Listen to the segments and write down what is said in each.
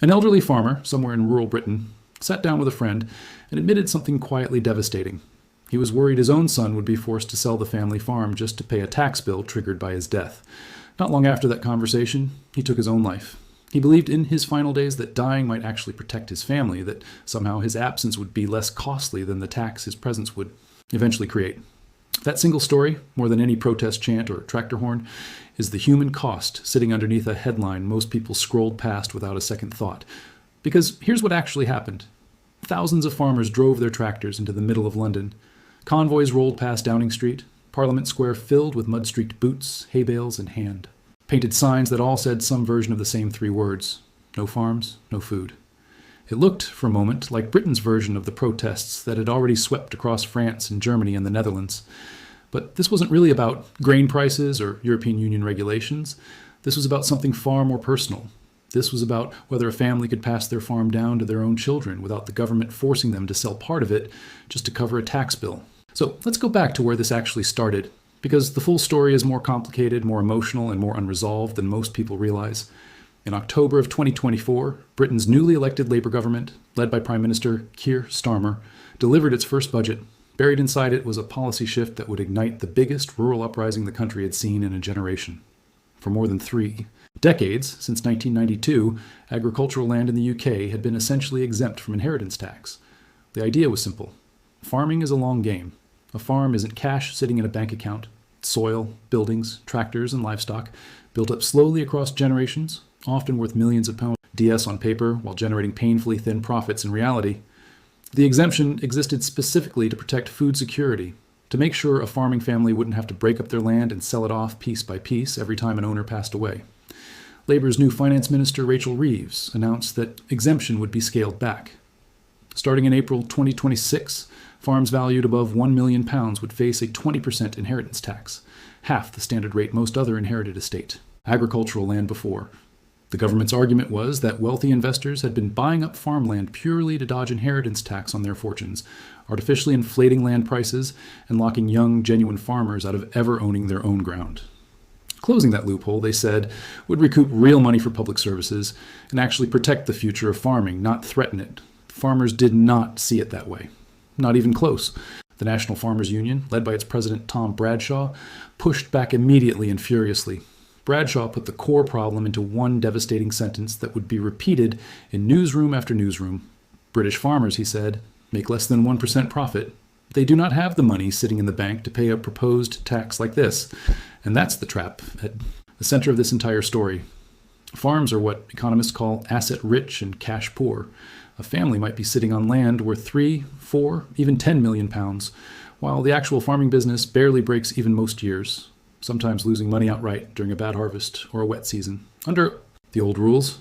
An elderly farmer, somewhere in rural Britain, sat down with a friend and admitted something quietly devastating. He was worried his own son would be forced to sell the family farm just to pay a tax bill triggered by his death. Not long after that conversation, he took his own life. He believed in his final days that dying might actually protect his family, that somehow his absence would be less costly than the tax his presence would eventually create. That single story, more than any protest chant or tractor horn, is the human cost sitting underneath a headline most people scrolled past without a second thought. Because here's what actually happened. Thousands of farmers drove their tractors into the middle of London. Convoys rolled past Downing Street, Parliament Square filled with mud-streaked boots, hay bales in hand. Painted signs that all said some version of the same three words: no farms, no food. It looked, for a moment, like Britain's version of the protests that had already swept across France and Germany and the Netherlands. But this wasn't really about grain prices or European Union regulations. This was about something far more personal. This was about whether a family could pass their farm down to their own children without the government forcing them to sell part of it just to cover a tax bill. So let's go back to where this actually started, because the full story is more complicated, more emotional, and more unresolved than most people realize. In October of 2024, Britain's newly elected Labour government, led by Prime Minister Keir Starmer, delivered its first budget. Buried inside it was a policy shift that would ignite the biggest rural uprising the country had seen in a generation. For more than 3 decades, since 1992, agricultural land in the UK had been essentially exempt from inheritance tax. The idea was simple. Farming is a long game. A farm isn't cash sitting in a bank account. It's soil, buildings, tractors, and livestock, built up slowly across generations, often worth millions of pounds DS on paper while generating painfully thin profits in reality. The exemption existed specifically to protect food security, to make sure a farming family wouldn't have to break up their land and sell it off piece by piece every time an owner passed away. Labour's new finance minister, Rachel Reeves, announced that exemption would be scaled back. Starting in April 2026, farms valued above £1 million would face a 20% inheritance tax, half the standard rate most other inherited estate, agricultural land before. The government's argument was that wealthy investors had been buying up farmland purely to dodge inheritance tax on their fortunes, artificially inflating land prices and locking young, genuine farmers out of ever owning their own ground. Closing that loophole, they said, would recoup real money for public services and actually protect the future of farming, not threaten it. Farmers did not see it that way. Not even close. The National Farmers Union, led by its president Tom Bradshaw, pushed back immediately and furiously. Bradshaw put the core problem into one devastating sentence that would be repeated in newsroom after newsroom. British farmers, he said, make less than 1% profit. They do not have the money sitting in the bank to pay a proposed tax like this. And that's the trap at the center of this entire story. Farms are what economists call asset-rich and cash-poor. A family might be sitting on land worth 3, 4, even 10 million pounds, while the actual farming business barely breaks even most years, sometimes losing money outright during a bad harvest or a wet season. Under the old rules,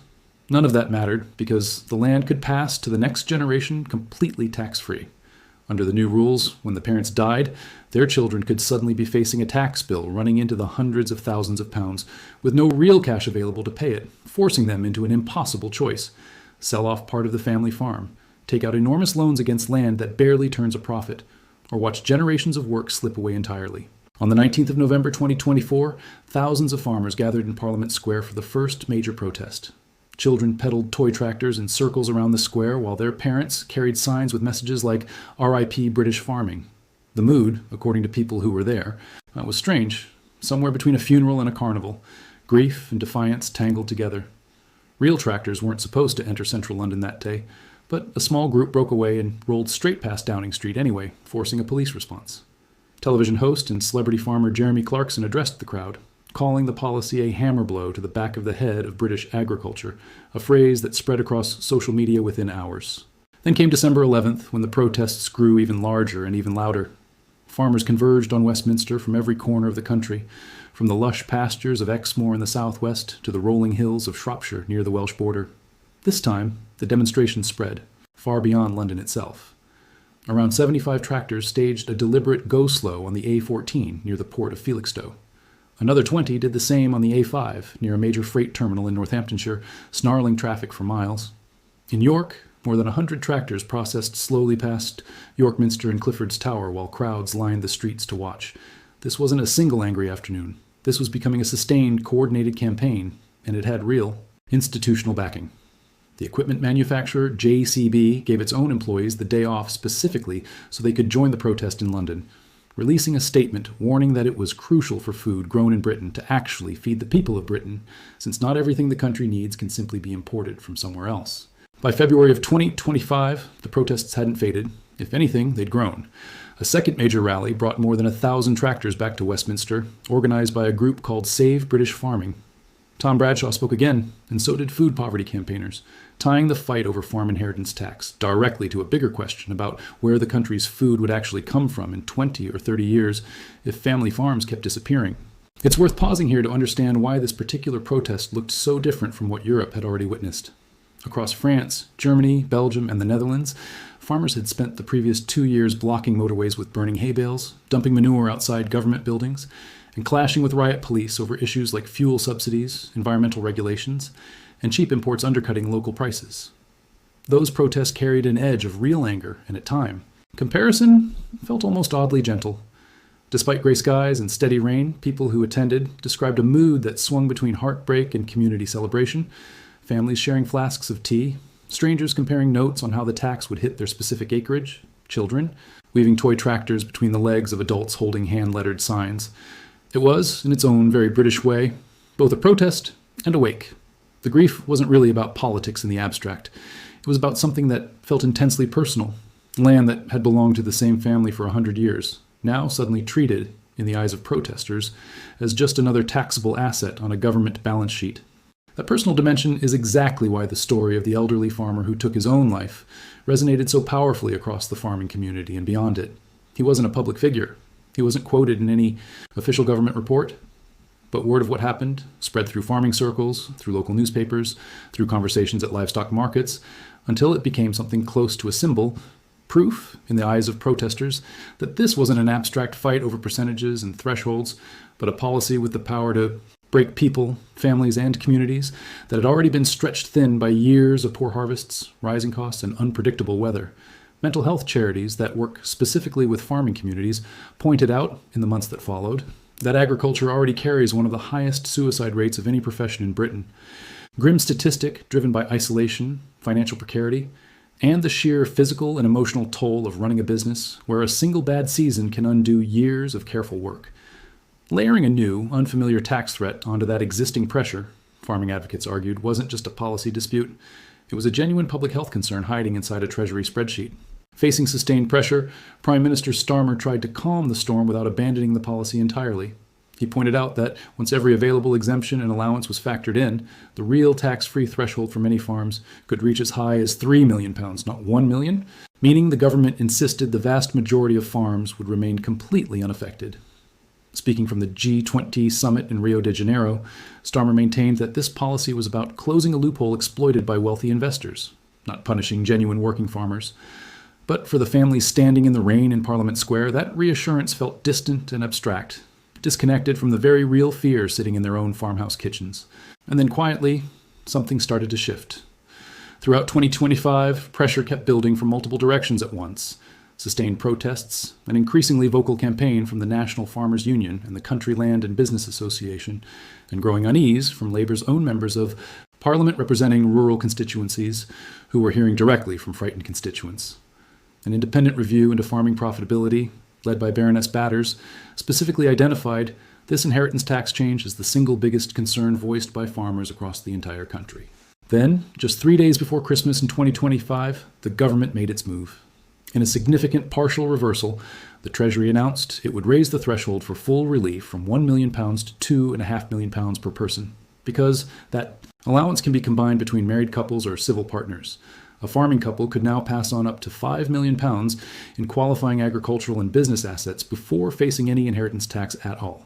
none of that mattered because the land could pass to the next generation completely tax-free. Under the new rules, when the parents died, their children could suddenly be facing a tax bill running into the hundreds of thousands of pounds with no real cash available to pay it, forcing them into an impossible choice. Sell off part of the family farm, take out enormous loans against land that barely turns a profit, or watch generations of work slip away entirely. On the 19th of November 2024, thousands of farmers gathered in Parliament Square for the first major protest. Children pedaled toy tractors in circles around the square while their parents carried signs with messages like "R.I.P. British Farming." The mood, according to people who were there, was strange, somewhere between a funeral and a carnival, grief and defiance tangled together. Real tractors weren't supposed to enter central London that day, but a small group broke away and rolled straight past Downing Street anyway, forcing a police response. Television host and celebrity farmer Jeremy Clarkson addressed the crowd, calling the policy a hammer blow to the back of the head of British agriculture, a phrase that spread across social media within hours. Then came December 11th, when the protests grew even larger and even louder. Farmers converged on Westminster from every corner of the country, from the lush pastures of Exmoor in the southwest to the rolling hills of Shropshire near the Welsh border. This time, the demonstration spread, far beyond London itself. Around 75 tractors staged a deliberate go-slow on the A14 near the port of Felixstowe. Another 20 did the same on the A5 near a major freight terminal in Northamptonshire, snarling traffic for miles. In York, more than 100 tractors processed slowly past York Minster and Clifford's Tower while crowds lined the streets to watch. This wasn't a single angry afternoon. This was becoming a sustained, coordinated campaign, and it had real, institutional backing. The equipment manufacturer JCB gave its own employees the day off specifically so they could join the protest in London, releasing a statement warning that it was crucial for food grown in Britain to actually feed the people of Britain, since not everything the country needs can simply be imported from somewhere else. By February of 2025, the protests hadn't faded. If anything, they'd grown. A second major rally brought more than 1,000 tractors back to Westminster, organized by a group called Save British Farming. Tom Bradshaw spoke again, and so did food poverty campaigners, tying the fight over farm inheritance tax directly to a bigger question about where the country's food would actually come from in 20 or 30 years if family farms kept disappearing. It's worth pausing here to understand why this particular protest looked so different from what Europe had already witnessed. Across France, Germany, Belgium, and the Netherlands, farmers had spent the previous 2 years blocking motorways with burning hay bales, dumping manure outside government buildings, and clashing with riot police over issues like fuel subsidies, environmental regulations, and cheap imports undercutting local prices. Those protests carried an edge of real anger, and at time, comparison felt almost oddly gentle. Despite gray skies and steady rain, people who attended described a mood that swung between heartbreak and community celebration, families sharing flasks of tea, strangers comparing notes on how the tax would hit their specific acreage, children weaving toy tractors between the legs of adults holding hand-lettered signs. It was, in its own very British way, both a protest and a wake. The grief wasn't really about politics in the abstract. It was about something that felt intensely personal, land that had belonged to the same family for 100 years, now suddenly treated, in the eyes of protesters, as just another taxable asset on a government balance sheet. That personal dimension is exactly why the story of the elderly farmer who took his own life resonated so powerfully across the farming community and beyond it. He wasn't a public figure. He wasn't quoted in any official government report. But word of what happened spread through farming circles, through local newspapers, through conversations at livestock markets, until it became something close to a symbol, proof, in the eyes of protesters, that this wasn't an abstract fight over percentages and thresholds, but a policy with the power to break people, families, and communities that had already been stretched thin by years of poor harvests, rising costs, and unpredictable weather. Mental health charities that work specifically with farming communities pointed out, in the months that followed, that agriculture already carries one of the highest suicide rates of any profession in Britain. Grim statistic driven by isolation, financial precarity, and the sheer physical and emotional toll of running a business where a single bad season can undo years of careful work. Layering a new, unfamiliar tax threat onto that existing pressure, farming advocates argued, wasn't just a policy dispute. It was a genuine public health concern hiding inside a Treasury spreadsheet. Facing sustained pressure, Prime Minister Starmer tried to calm the storm without abandoning the policy entirely. He pointed out that once every available exemption and allowance was factored in, the real tax-free threshold for many farms could reach as high as £3 million, not £1 million, meaning the government insisted the vast majority of farms would remain completely unaffected. Speaking from the G20 summit in Rio de Janeiro, Starmer maintained that this policy was about closing a loophole exploited by wealthy investors, not punishing genuine working farmers. But for the families standing in the rain in Parliament Square, that reassurance felt distant and abstract, disconnected from the very real fear sitting in their own farmhouse kitchens. And then quietly, something started to shift. Throughout 2025, pressure kept building from multiple directions at once. Sustained protests, an increasingly vocal campaign from the National Farmers Union and the Country Land and Business Association, and growing unease from Labour's own members of Parliament representing rural constituencies who were hearing directly from frightened constituents. An independent review into farming profitability, led by Baroness Batters, specifically identified this inheritance tax change as the single biggest concern voiced by farmers across the entire country. Then, just 3 days before Christmas in 2025, the government made its move. In a significant partial reversal, the Treasury announced it would raise the threshold for full relief from £1 million to £2.5 million per person, because that allowance can be combined between married couples or civil partners. A farming couple could now pass on up to £5 million in qualifying agricultural and business assets before facing any inheritance tax at all.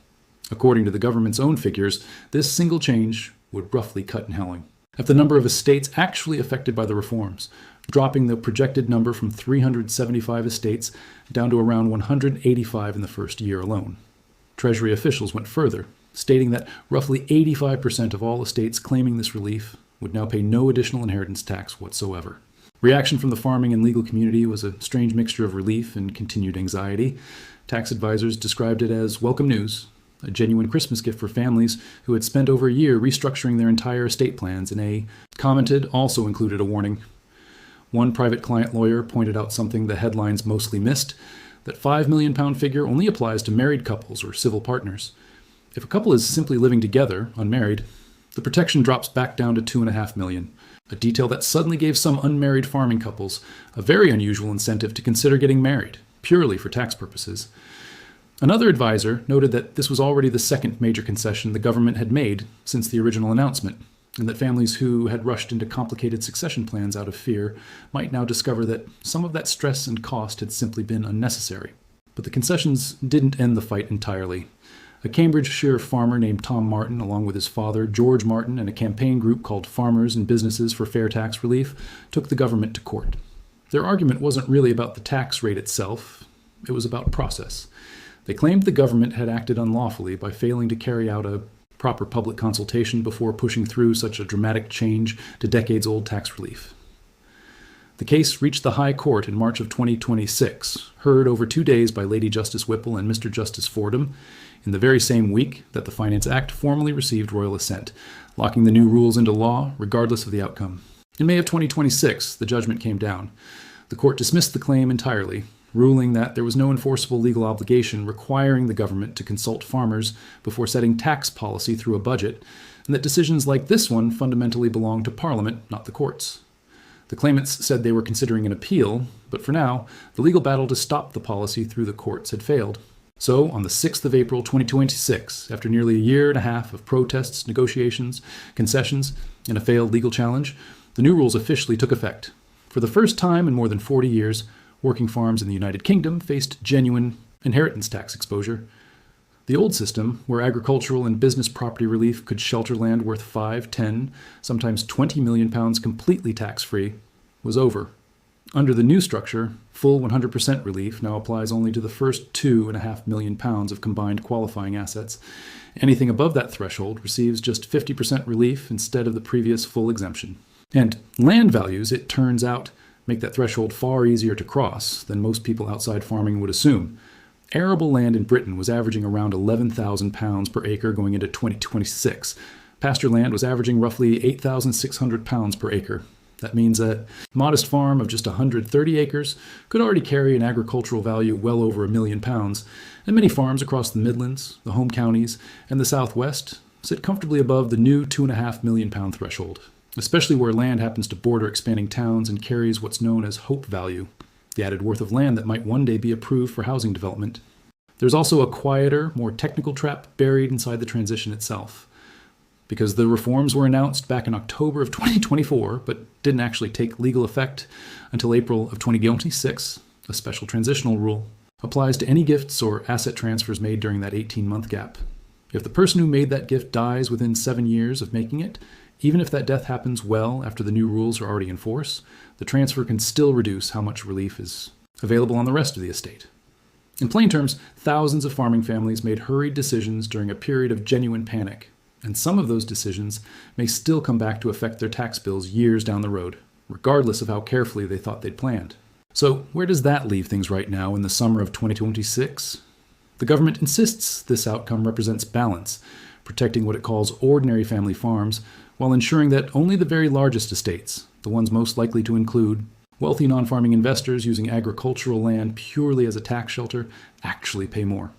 According to the government's own figures, this single change would roughly cut in half the number of estates actually affected by the reforms, dropping the projected number from 375 estates down to around 185 in the first year alone. Treasury officials went further, stating that roughly 85% of all estates claiming this relief would now pay no additional inheritance tax whatsoever. Reaction from the farming and legal community was a strange mixture of relief and continued anxiety. Tax advisors described it as welcome news, a genuine Christmas gift for families who had spent over a year restructuring their entire estate plans, and A, commented, also included a warning. One private client lawyer pointed out something the headlines mostly missed, that £5 million figure only applies to married couples or civil partners. If a couple is simply living together, unmarried, the protection drops back down to $2.5 million, a detail that suddenly gave some unmarried farming couples a very unusual incentive to consider getting married, purely for tax purposes. Another advisor noted that this was already the second major concession the government had made since the original announcement, and that families who had rushed into complicated succession plans out of fear might now discover that some of that stress and cost had simply been unnecessary. But the concessions didn't end the fight entirely. A Cambridgeshire farmer named Tom Martin, along with his father, George Martin, and a campaign group called Farmers and Businesses for Fair Tax Relief, took the government to court. Their argument wasn't really about the tax rate itself, it was about process. They claimed the government had acted unlawfully by failing to carry out a proper public consultation before pushing through such a dramatic change to decades-old tax relief. The case reached the High Court in March of 2026, heard over 2 days by Lady Justice Whipple and Mr. Justice Fordham, in the very same week that the Finance Act formally received royal assent, locking the new rules into law regardless of the outcome. In May of 2026, the judgment came down. The court dismissed the claim entirely, ruling that there was no enforceable legal obligation requiring the government to consult farmers before setting tax policy through a budget, and that decisions like this one fundamentally belong to Parliament, not the courts. The claimants said they were considering an appeal, but for now, the legal battle to stop the policy through the courts had failed. So, on the 6th of April 2026, after nearly a year and a half of protests, negotiations, concessions, and a failed legal challenge, the new rules officially took effect. For the first time in more than 40 years, working farms in the United Kingdom faced genuine inheritance tax exposure. The old system, where agricultural and business property relief could shelter land worth 5, 10, sometimes £20 million completely tax-free, was over. Under the new structure, full 100% relief now applies only to the first £2.5 million of combined qualifying assets. Anything above that threshold receives just 50% relief instead of the previous full exemption. And land values, it turns out, make that threshold far easier to cross than most people outside farming would assume. Arable land in Britain was averaging around £11,000 per acre going into 2026. Pasture land was averaging roughly £8,600 per acre. That means a modest farm of just 130 acres could already carry an agricultural value well over £1 million, and many farms across the Midlands, the home counties, and the Southwest sit comfortably above the new £2.5 million threshold, especially where land happens to border expanding towns and carries what's known as hope value, the added worth of land that might one day be approved for housing development. There's also a quieter, more technical trap buried inside the transition itself. Because the reforms were announced back in October of 2024, but didn't actually take legal effect until April of 2026, a special transitional rule applies to any gifts or asset transfers made during that 18-month gap. If the person who made that gift dies within 7 years of making it, even if that death happens well after the new rules are already in force, the transfer can still reduce how much relief is available on the rest of the estate. In plain terms, thousands of farming families made hurried decisions during a period of genuine panic, and some of those decisions may still come back to affect their tax bills years down the road, regardless of how carefully they thought they'd planned. So where does that leave things right now in the summer of 2026? The government insists this outcome represents balance, protecting what it calls ordinary family farms, while ensuring that only the very largest estates, the ones most likely to include wealthy non-farming investors using agricultural land purely as a tax shelter, actually pay more.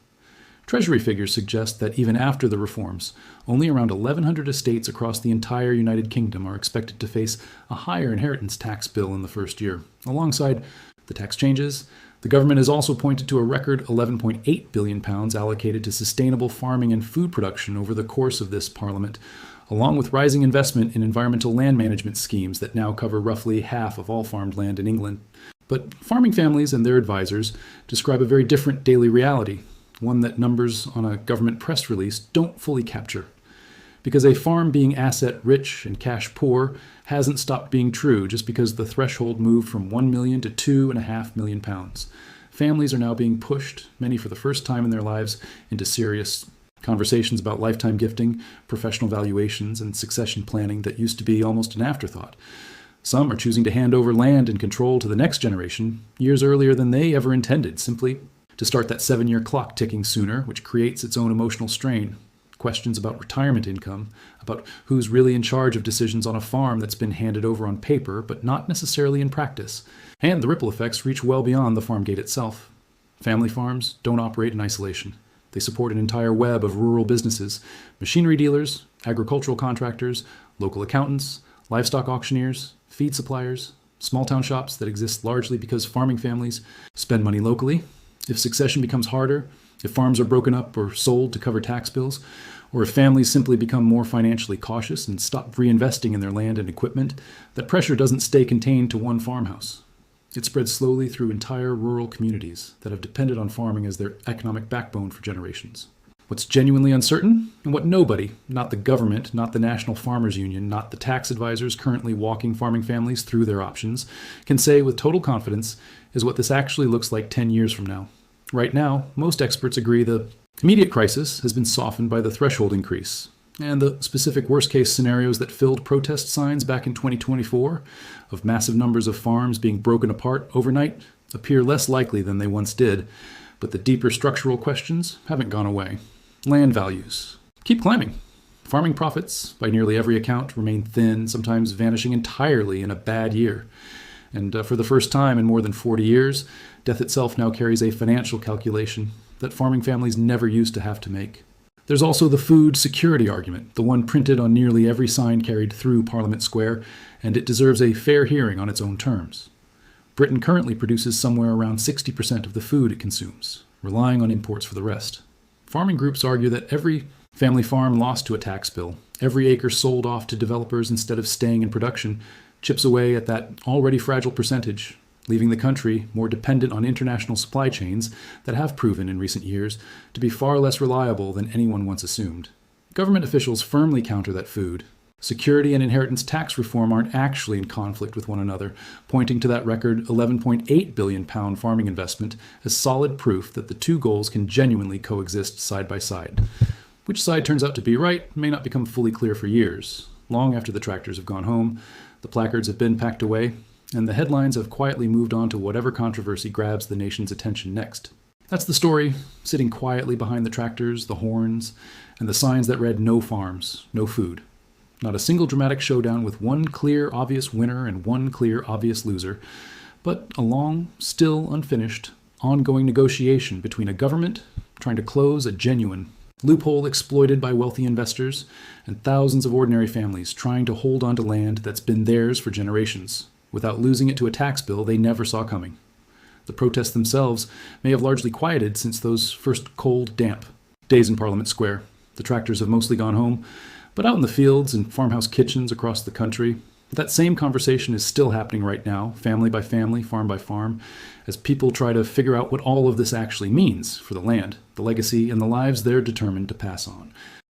Treasury figures suggest that even after the reforms, only around 1,100 estates across the entire United Kingdom are expected to face a higher inheritance tax bill in the first year. Alongside the tax changes, the government has also pointed to a record £11.8 billion allocated to sustainable farming and food production over the course of this Parliament, along with rising investment in environmental land management schemes that now cover roughly half of all farmed land in England. But farming families and their advisors describe a very different daily reality, one that numbers on a government press release don't fully capture. Because a farm being asset rich and cash poor hasn't stopped being true just because the threshold moved from £1 million to £2.5 million. Families are now being pushed, many for the first time in their lives, into serious conversations about lifetime gifting, professional valuations, and succession planning that used to be almost an afterthought. Some are choosing to hand over land and control to the next generation years earlier than they ever intended, simply to start that 7-year clock ticking sooner, which creates its own emotional strain. Questions about retirement income, about who's really in charge of decisions on a farm that's been handed over on paper, but not necessarily in practice. And the ripple effects reach well beyond the farm gate itself. Family farms don't operate in isolation. They support an entire web of rural businesses, machinery dealers, agricultural contractors, local accountants, livestock auctioneers, feed suppliers, small town shops that exist largely because farming families spend money locally. If succession becomes harder, if farms are broken up or sold to cover tax bills, or if families simply become more financially cautious and stop reinvesting in their land and equipment, that pressure doesn't stay contained to one farmhouse. It spreads slowly through entire rural communities that have depended on farming as their economic backbone for generations. What's genuinely uncertain, and what nobody, not the government, not the National Farmers Union, not the tax advisors currently walking farming families through their options, can say with total confidence is what this actually looks like 10 years from now. Right now, most experts agree the immediate crisis has been softened by the threshold increase, and the specific worst-case scenarios that filled protest signs back in 2024 of massive numbers of farms being broken apart overnight appear less likely than they once did, but the deeper structural questions haven't gone away. Land values keep climbing. Farming profits, by nearly every account, remain thin, sometimes vanishing entirely in a bad year. And for the first time in more than 40 years, death itself now carries a financial calculation that farming families never used to have to make. There's also the food security argument, the one printed on nearly every sign carried through Parliament Square, and it deserves a fair hearing on its own terms. Britain currently produces somewhere around 60% of the food it consumes, relying on imports for the rest. Farming groups argue that every family farm lost to a tax bill, every acre sold off to developers instead of staying in production, chips away at that already fragile percentage, leaving the country more dependent on international supply chains that have proven in recent years to be far less reliable than anyone once assumed. Government officials firmly counter that food security and inheritance tax reform aren't actually in conflict with one another, pointing to that record £11.8 billion farming investment as solid proof that the two goals can genuinely coexist side by side. Which side turns out to be right may not become fully clear for years. Long after the tractors have gone home, the placards have been packed away, and the headlines have quietly moved on to whatever controversy grabs the nation's attention next. That's the story, sitting quietly behind the tractors, the horns, and the signs that read "No farms, no food." Not a single dramatic showdown with one clear, obvious winner and one clear, obvious loser, but a long, still unfinished, ongoing negotiation between a government trying to close a genuine loophole exploited by wealthy investors and thousands of ordinary families trying to hold on to land that's been theirs for generations, without losing it to a tax bill they never saw coming. The protests themselves may have largely quieted since those first cold, damp days in Parliament Square. The tractors have mostly gone home, but out in the fields and farmhouse kitchens across the country, that same conversation is still happening right now, family by family, farm by farm, as people try to figure out what all of this actually means for the land, the legacy, and the lives they're determined to pass on.